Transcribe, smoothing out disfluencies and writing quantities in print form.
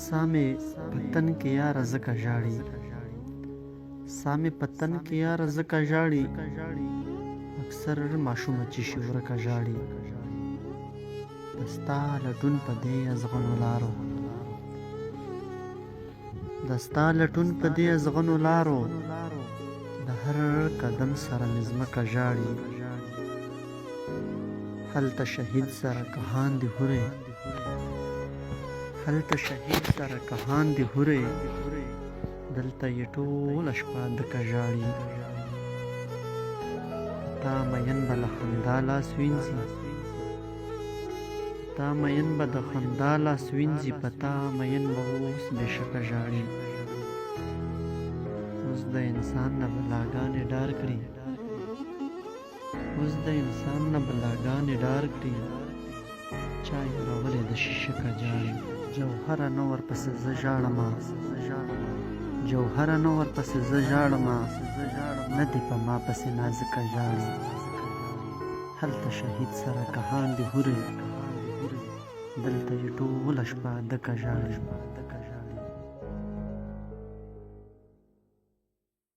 سامې پتن کې یاره زکه ژاړي، سامې پتن کې یاره زکه ژاړي، اکثر ماشومه چې شي ورکه ژاړي. دستا لټون په دې ازغنو لارو، دستا لټون په دې ازغنو لارو، د هر قدم سره مې ځمکه ژاړي. هلته شهید سره کهان دي هورې، هلته شهید سره کهان دي هورې، دلته یې ټوله شپه دکه ژاړي. تا مین به له خندا لاس وینځي، تا مین به د خندا لاس وینځي، په تا مین به اوس بېشکه ژاړي. اوس د انسان نه بلاګانې ډار کړي، اوس د انسان نه بلاګانې ډار کړي، چا یې راغلی د شیشکه جاړي. جوهره نه ورپسې زه ژاړمه، جوهره نه ورپسې زه ژاړمه، نه دې په ما پسې نازکه ژاړي. هلته شهید سره کهان دي هورې، دلته یې ټوله شپه دکه ژاړي.